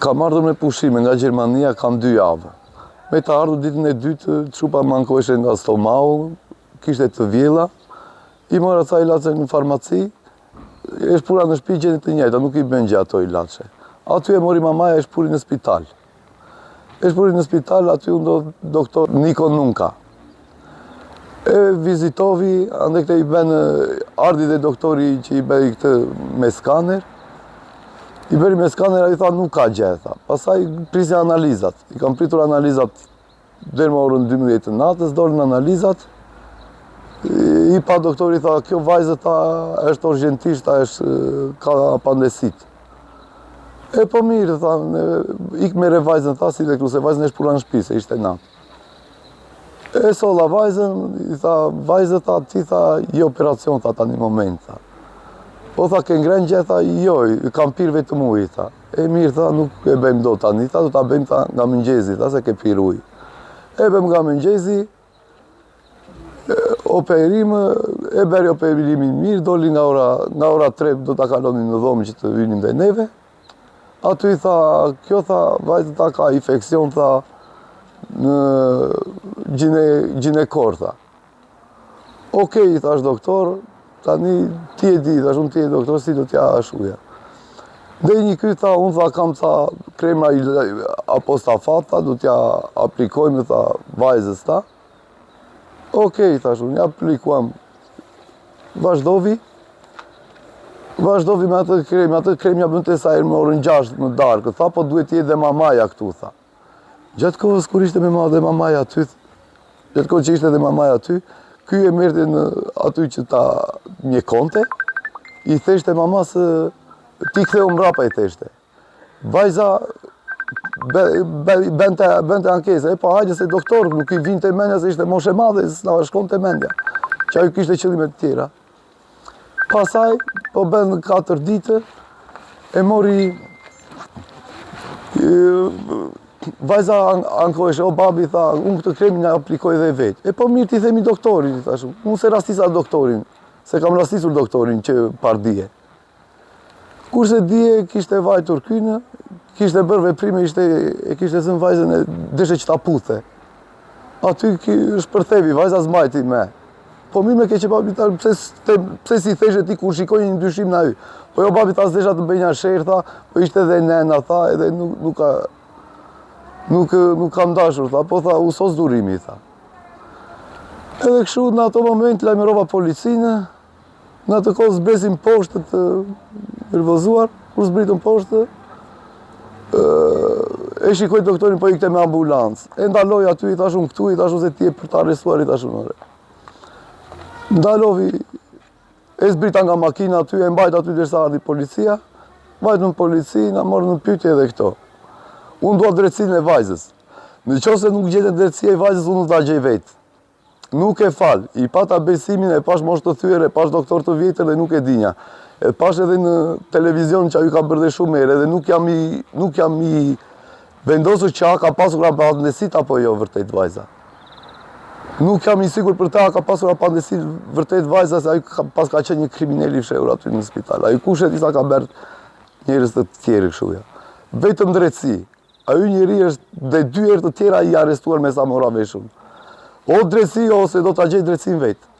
Kam ardhur me pushime nga Gjermania, kam 2 javë. Me të ardhur ditën e dytë, çupa mankoheshe nga stomau, kishte të vjella. I mora ca ilaçe në farmaci, e shpura në shtëpi gjendje të njëjta, nuk i bën gjë ato ilaçe. Aty e mori mamaja, e shpuri në spital. E shpuri në spital, aty u ndodh doktor Niko Nunka. E vizitovi, ande këte i ben, ardhi dhe doktori që i bëri këtë me skaner. I bëri me skaner, i tha nuk ka gjë, tha. Pastaj prisi analizat. I kam pritur analizat deri më orën 12 të natës, dolën analizat. I pa doktori tha, kjo vajzë ta është urgjentisht, ta është ka apandesit. E po mirë, tha, ik mere vajzën, tha, si dhe këtu, se vajzën e shpura në shtëpi, se ishte natë. E solla vajzën, i tha, vajzë, tha, ti tha, i operacion, tha, ta një moment, tha. Po tha, ke ngrenë gjë, tha, joj, kam pirë vetëm ujë, tha. E mirë, tha, nuk e bëjmë do tani, tha, do ta bëjmë, tha, nga mëngjezi, tha, se ke pirë ujë. E bëjmë nga mëngjezi, operim, e beri operimin mirë, doli nga ora 3, do ta kalonin në dhomë që të vynim dhe neve. Aty i tha, kjo, tha, vajzë, ta ka infekcion, tha, në gjinekor, tha. Okej, thash doktor, tani ti e di, thash unë ti e doktor, si do t'ja shuja. Dhe një ky, tha, unë, tha, kam, tha, krema apostafat, tha, do t'ja aplikojmë, tha, vajzës, tha. Okej, thash unë, ja aplikuam. Vazhdovi me atë krem ja bënte sa herë më orën 6 në darkë, tha, po duhet jetë dhe mamaja këtu, tha. Gjatë kohës kur ishte me dhe mamaja aty, gjatë kohës që ishte dhe mamaja aty, ky e merrte në aty që ta mjekonte, i theshte mamas, ti ktheu mbrapa, i theshte. Vajza bente ankesë, e po hajde se doktor, nuk i vinte mendja se ishte moshe madhe, s'na shkonte mendja, që ajo kishte qëllime të tjera. Pasaj, po bën 4 ditë, e mori vajza ankoheshe, o babi, tha, unë këtë kremin nga aplikoj dhe vetë. E po mirë ti themi doktorin, thashu. Unë se rastisa doktorin, se kam rastisur doktorin që pardije. Kurse dije, kishte vajtur kynë, kishte bërë veprime, e kishte zënë vajzën e deshe që ta puthe. Aty shpërthevi, vajza zmajti me. Po mirë me ke që babi, pse si theshe ti kur shikojnë një dyshim na hy. Po jo babi, ta s'desha të bëj një sherë, tha, po ishte edhe nena, tha, edhe nuk kam dashur, tha, po tha, u sos durimi, tha. Edhe kështu në ato moment lajmërova policinë, në atë kohë zbresim poshtë të nervozuar, kur zbritëm poshtë, e shikoj doktorin po ikte me ambulancë. E ndaloj aty, i thashun këtu, i thashun se ti e për të arrestuar, i thashun ore. Ndalovi, e zbrita nga makina aty, e mbajt aty derisa ardhi policia, mbajt në polici, nga morë në pyetje edhe këto. Unë dua drejtsinë e vajzës. Në qoftë se nuk gjetet drejtësia e vajzës, unë ta gjej vetë. Nuk e fal, i pata besimin, e pash moshë të thyer, e pash doktor të vjetër dhe nuk e dinja. E pash edhe në televizion që ajo ka bërë dhe shumë herë, edhe nuk jam i vendosur që a ka pasur apandesit apo jo vërtet vajza. Nuk jam i sigur për ta ka pasur apandesit vërtet vajza, se ajo pas ka qenë një kriminal i fshehur aty në spital. Ajo kushet isa ka bërë njerëz të tjerë kështu ja. Vetëm drejtësi. Ajo njeri është dhe 2 herë të tjera i arrestuar me sa mora veshun. O drejtësi ose do ta gjej drejtësin vetë.